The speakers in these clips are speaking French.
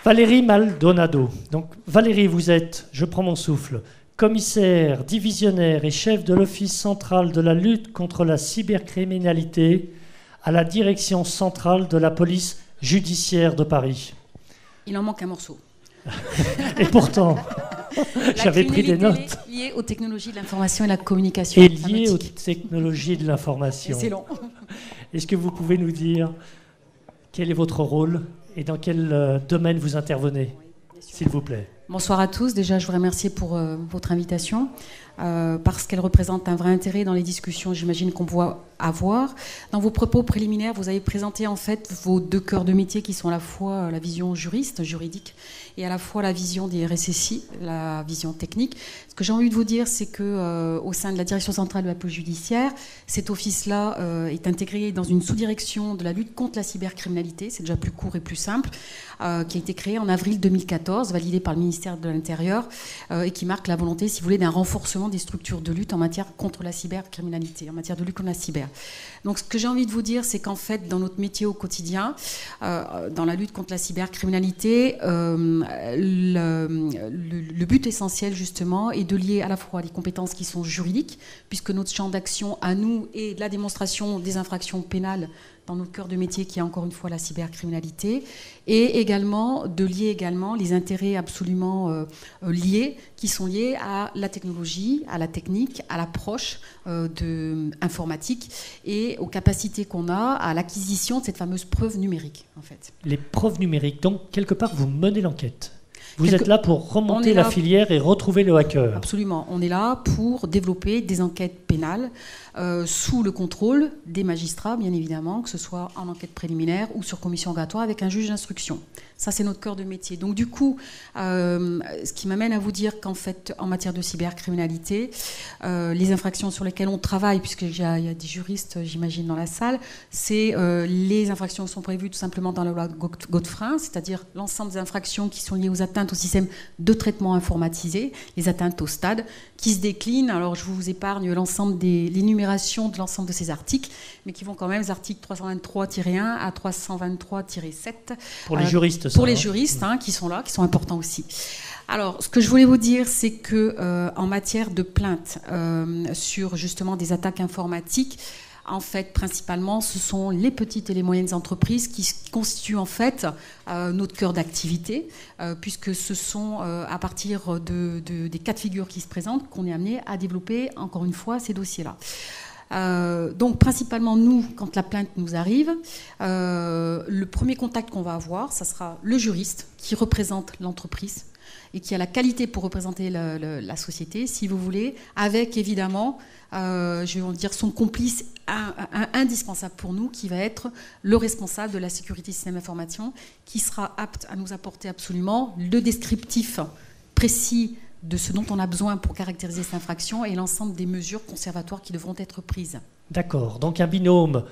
Valérie Maldonado. Donc, Valérie, vous êtes, je prends mon souffle, commissaire, divisionnaire et chef de l'Office central de la lutte contre la cybercriminalité à la direction centrale de la police judiciaire de Paris. Il en manque un morceau. Et pourtant, j'avais pris des notes. Liée aux technologies de l'information et la communication. Et liée aux technologies de l'information. C'est long. Est-ce que vous pouvez nous dire quel est votre rôle et dans quel domaine vous intervenez, s'il vous plaît? Bonsoir à tous. Déjà, je vous remercie pour votre invitation, parce qu'elle représente un vrai intérêt dans les discussions, j'imagine, qu'on va avoir. Dans vos propos préliminaires, vous avez présenté en fait vos deux cœurs de métier qui sont à la fois la vision juridique, et à la fois la vision des RSSI, la vision technique. Ce que j'ai envie de vous dire, c'est que au sein de la direction centrale de la police judiciaire, cet office-là est intégré dans une sous-direction de la lutte contre la cybercriminalité, c'est déjà plus court et plus simple, qui a été créée en avril 2014, validée par le ministère de l'Intérieur, et qui marque la volonté, si vous voulez, d'un renforcement des structures de lutte en matière contre la cybercriminalité, en matière de lutte contre la cyber. Donc ce que j'ai envie de vous dire, c'est qu'en fait, dans notre métier au quotidien, dans la lutte contre la cybercriminalité, le but essentiel, justement, est de lier à la fois les compétences qui sont juridiques, puisque notre champ d'action à nous est la démonstration des infractions pénales dans notre cœur de métier qui est encore une fois la cybercriminalité, et également de lier également les intérêts absolument liés, qui sont liés à la technologie, à la technique, à l'approche informatique et aux capacités qu'on a à l'acquisition de cette fameuse preuve numérique, en fait. Les preuves numériques, donc quelque part vous menez l'enquête. Vous êtes là pour remonter la filière et retrouver le hacker. Absolument. On est là pour développer des enquêtes pénales sous le contrôle des magistrats, bien évidemment, que ce soit en enquête préliminaire ou sur commission rogatoire avec un juge d'instruction. Ça, c'est notre cœur de métier. Donc, du coup, ce qui m'amène à vous dire qu'en fait, en matière de cybercriminalité, les infractions sur lesquelles on travaille, puisqu'il y a des juristes, j'imagine, dans la salle, c'est les infractions qui sont prévues tout simplement dans la loi Godefrein, c'est-à-dire l'ensemble des infractions qui sont liées aux atteintes au système de traitement informatisé, les atteintes au stade, qui se déclinent. Alors, je vous épargne l'énumération de l'ensemble de ces articles, mais qui vont quand même des articles 323-1 à 323-7. Pour les juristes, ça, pour les juristes, qui sont là, qui sont importants aussi. Alors, ce que je voulais vous dire, c'est que en matière de plainte sur justement des attaques informatiques, en fait, principalement, ce sont les petites et les moyennes entreprises qui constituent en fait notre cœur d'activité, puisque ce sont à partir des cas de figure qui se présentent qu'on est amené à développer, encore une fois, ces dossiers-là. Donc, principalement, nous, quand la plainte nous arrive, le premier contact qu'on va avoir, ça sera le juriste qui représente l'entreprise et qui a la qualité pour représenter la société, si vous voulez, avec évidemment, je vais vous dire, son complice indispensable pour nous, qui va être le responsable de la sécurité système d'information, qui sera apte à nous apporter absolument le descriptif précis de ce dont on a besoin pour caractériser cette infraction et l'ensemble des mesures conservatoires qui devront être prises. D'accord, donc un binôme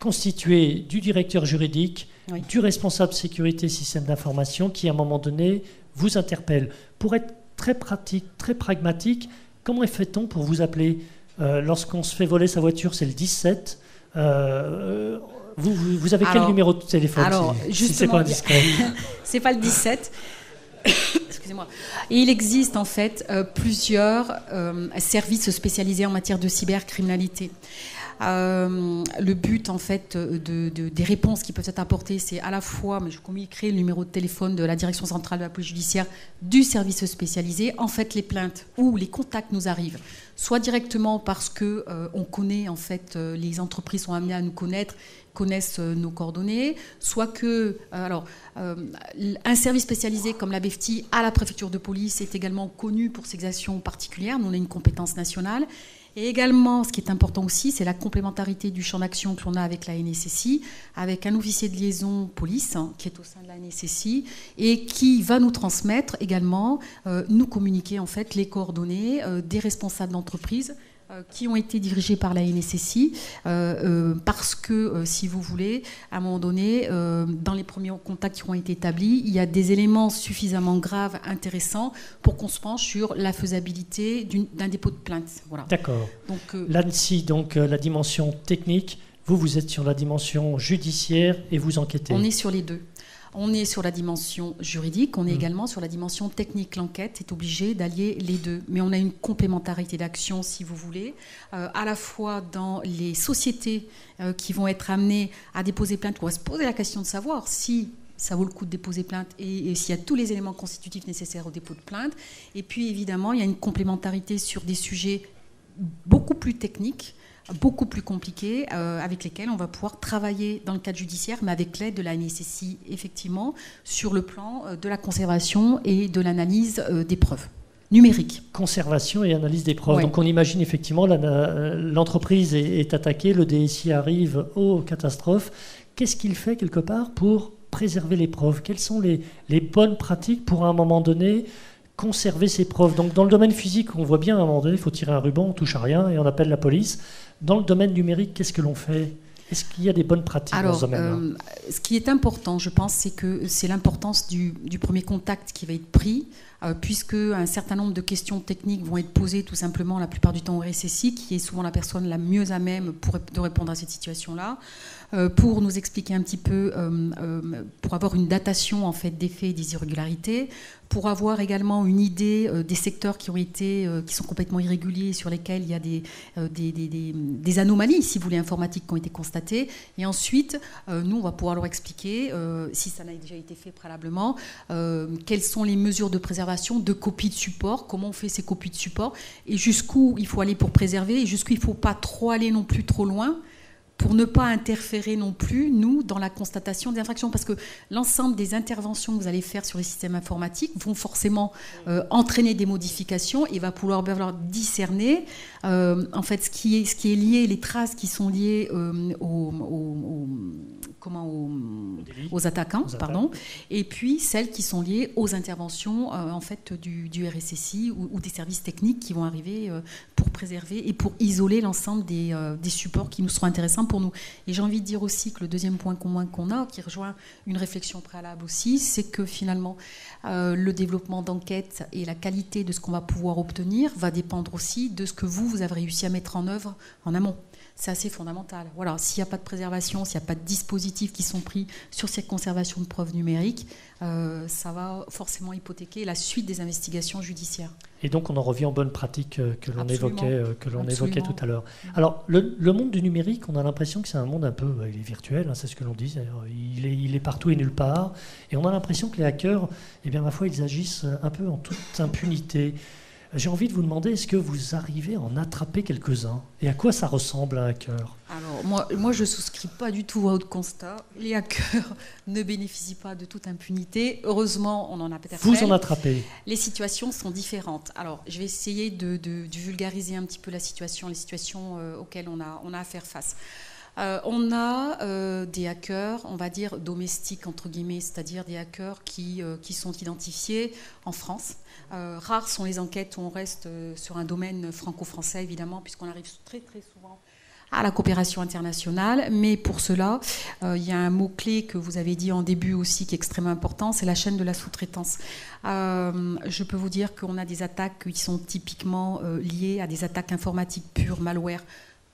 constitué du directeur juridique, oui, du responsable sécurité système d'information qui, à un moment donné, vous interpelle. Pour être très pratique, très pragmatique, comment fait-on pour vous appeler lorsqu'on se fait voler sa voiture, c'est le 17. Vous avez quel numéro de téléphone? Alors, si c'est pas indiscret. C'est pas le 17. Excusez-moi. Et il existe en fait plusieurs services spécialisés en matière de cybercriminalité. Le but en fait des réponses qui peuvent être apportées, c'est à la fois, mais je communiquerai le numéro de téléphone de la direction centrale de la police judiciaire, du service spécialisé. En fait, les plaintes ou les contacts nous arrivent soit directement parce que on connaît en fait, les entreprises sont amenées à nous connaissent nos coordonnées, soit que un service spécialisé comme la BEFTI à la préfecture de police est également connu pour ses actions particulières. Nous, on a une compétence nationale. Et également, ce qui est important aussi, c'est la complémentarité du champ d'action que l'on a avec la NSSI, avec un officier de liaison police qui est au sein de la NSSI et qui va nous transmettre également, nous communiquer en fait les coordonnées des responsables d'entreprise qui ont été dirigés par la NSSI parce que, si vous voulez, à un moment donné, dans les premiers contacts qui ont été établis, il y a des éléments suffisamment graves, intéressants, pour qu'on se penche sur la faisabilité d'un dépôt de plainte. Voilà. D'accord. L'ANSSI, donc la dimension technique, vous êtes sur la dimension judiciaire et vous enquêtez. On est sur les deux. On est sur la dimension juridique, on est également sur la dimension technique. L'enquête est obligée d'allier les deux. Mais on a une complémentarité d'action, si vous voulez, à la fois dans les sociétés qui vont être amenées à déposer plainte. On va se poser la question de savoir si ça vaut le coup de déposer plainte et s'il y a tous les éléments constitutifs nécessaires au dépôt de plainte. Et puis, évidemment, il y a une complémentarité sur des sujets beaucoup plus techniques, beaucoup plus compliqués, avec lesquels on va pouvoir travailler dans le cadre judiciaire, mais avec l'aide de la NSSI, effectivement, sur le plan de la conservation et de l'analyse des preuves numériques. Conservation et analyse des preuves. Ouais. Donc on imagine effectivement l'entreprise est attaquée, le DSI arrive aux catastrophes. Qu'est-ce qu'il fait quelque part pour préserver les preuves? Quelles sont les bonnes pratiques pour à un moment donné conserver ces preuves? Donc dans le domaine physique, on voit bien à un moment donné, il faut tirer un ruban, on touche à rien et on appelle la police. Dans le domaine numérique, qu'est-ce que l'on fait? Est-ce qu'il y a des bonnes pratiques dans ce domaine-là? Ce qui est important, je pense, c'est l'importance du premier contact qui va être pris, puisque un certain nombre de questions techniques vont être posées tout simplement la plupart du temps au RSSI, qui est souvent la personne la mieux à même de répondre à cette situation-là, pour nous expliquer un petit peu, pour avoir une datation en fait des faits et des irrégularités, pour avoir également une idée des secteurs qui sont complètement irréguliers, sur lesquels il y a des anomalies, si vous voulez, informatiques qui ont été constatées. Et ensuite, nous, on va pouvoir leur expliquer, si ça n'a déjà été fait préalablement, quelles sont les mesures de préservation, de copies de support, comment on fait ces copies de support, et jusqu'où il faut aller pour préserver, et jusqu'où il ne faut pas trop aller non plus trop loin, pour ne pas interférer non plus, nous, dans la constatation des infractions. Parce que l'ensemble des interventions que vous allez faire sur les systèmes informatiques vont forcément entraîner des modifications et va pouvoir discerner en fait, ce qui est lié, les traces qui sont liées aux attaquants, pardon, et puis celles qui sont liées aux interventions en fait, du RSSI ou des services techniques qui vont arriver pour préserver et pour isoler l'ensemble des supports qui nous seront intéressants pour nous. Et j'ai envie de dire aussi que le deuxième point commun qu'on a, qui rejoint une réflexion préalable aussi, c'est que finalement le développement d'enquête et la qualité de ce qu'on va pouvoir obtenir va dépendre aussi de ce que vous avez réussi à mettre en œuvre en amont. C'est assez fondamental. Voilà, s'il n'y a pas de préservation, s'il n'y a pas de dispositifs qui sont pris sur cette conservation de preuves numériques, ça va forcément hypothéquer la suite des investigations judiciaires. Et donc on en revient aux bonnes pratiques que l'on évoquait tout à l'heure. Alors le monde du numérique, on a l'impression que c'est un monde un peu, il est virtuel, hein, c'est ce que l'on dit, il est partout et nulle part, et on a l'impression que les hackers, eh bien ma foi, ils agissent un peu en toute impunité. J'ai envie de vous demander, est-ce que vous arrivez à en attraper quelques-uns? Et à quoi ça ressemble un hacker? Alors, moi je ne souscris pas du tout à votre constat. Les hackers ne bénéficient pas de toute impunité. Heureusement, on en a peut-être. Vous en attrapez. Les situations sont différentes. Alors, je vais essayer de vulgariser un petit peu les situations auxquelles on a à faire face. On a des hackers, on va dire domestiques entre guillemets, c'est-à-dire des hackers qui sont identifiés en France. Rares sont les enquêtes où on reste sur un domaine franco-français évidemment, puisqu'on arrive très très souvent à la coopération internationale. Mais pour cela, il y a un mot-clé que vous avez dit en début aussi qui est extrêmement important, c'est la chaîne de la sous-traitance. Je peux vous dire qu'on a des attaques qui sont typiquement liées à des attaques informatiques pures, malware,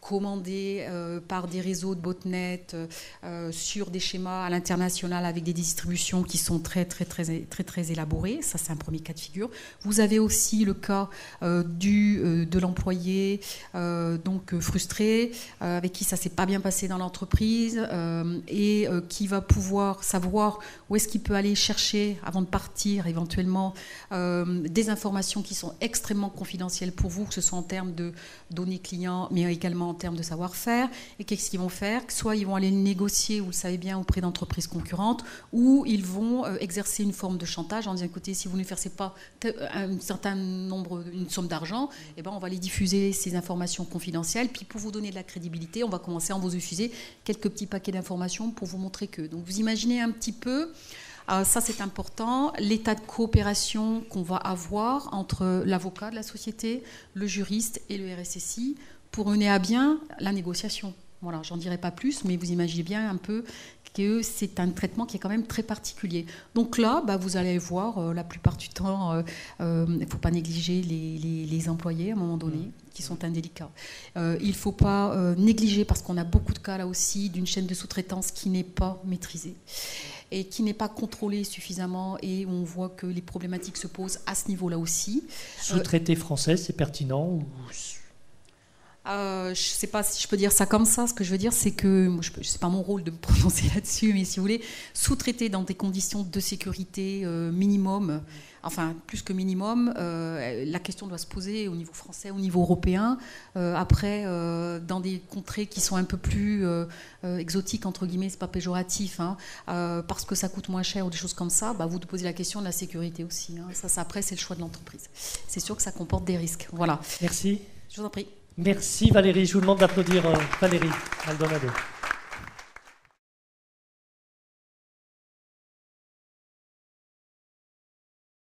commandés par des réseaux de botnet sur des schémas à l'international avec des distributions qui sont très élaborées. Ça, c'est un premier cas de figure. Vous avez aussi le cas de l'employé donc frustré, avec qui ça ne s'est pas bien passé dans l'entreprise et qui va pouvoir savoir où est-ce qu'il peut aller chercher, avant de partir éventuellement, des informations qui sont extrêmement confidentielles pour vous, que ce soit en termes de données clients, mais également en termes de savoir-faire. Et qu'est-ce qu'ils vont faire? Soit ils vont aller négocier, vous le savez bien, auprès d'entreprises concurrentes, ou ils vont exercer une forme de chantage en disant, écoutez, si vous ne versez pas une somme d'argent, eh ben, on va les diffuser ces informations confidentielles, puis pour vous donner de la crédibilité, on va commencer à vous diffuser quelques petits paquets d'informations pour vous montrer que. Donc vous imaginez un petit peu, ça c'est important, l'état de coopération qu'on va avoir entre l'avocat de la société, le juriste et le RSSI pour mener à bien la négociation. Voilà, j'en dirai pas plus, mais vous imaginez bien un peu que c'est un traitement qui est quand même très particulier. Donc là, vous allez voir, la plupart du temps, il ne faut pas négliger les employés à un moment donné, qui sont indélicats. Il ne faut pas négliger, parce qu'on a beaucoup de cas là aussi, d'une chaîne de sous-traitance qui n'est pas maîtrisée. et qui n'est pas contrôlée suffisamment, et on voit que les problématiques se posent à ce niveau-là aussi. Sous-traité français, c'est pertinent ou... Je ne sais pas si je peux dire ça comme ça. Ce que je veux dire, c'est que c'est pas mon rôle de me prononcer là-dessus, mais si vous voulez, sous-traiter dans des conditions de sécurité minimum, enfin plus que minimum, la question doit se poser au niveau français, au niveau européen. Après, dans des contrées qui sont un peu plus exotiques, entre guillemets, c'est pas péjoratif, hein, parce que ça coûte moins cher ou des choses comme ça, vous posez la question de la sécurité aussi. Hein. Ça, après, c'est le choix de l'entreprise. C'est sûr que ça comporte des risques. Voilà. Merci. Je vous en prie. Merci Valérie. Je vous demande d'applaudir Valérie Maldonado.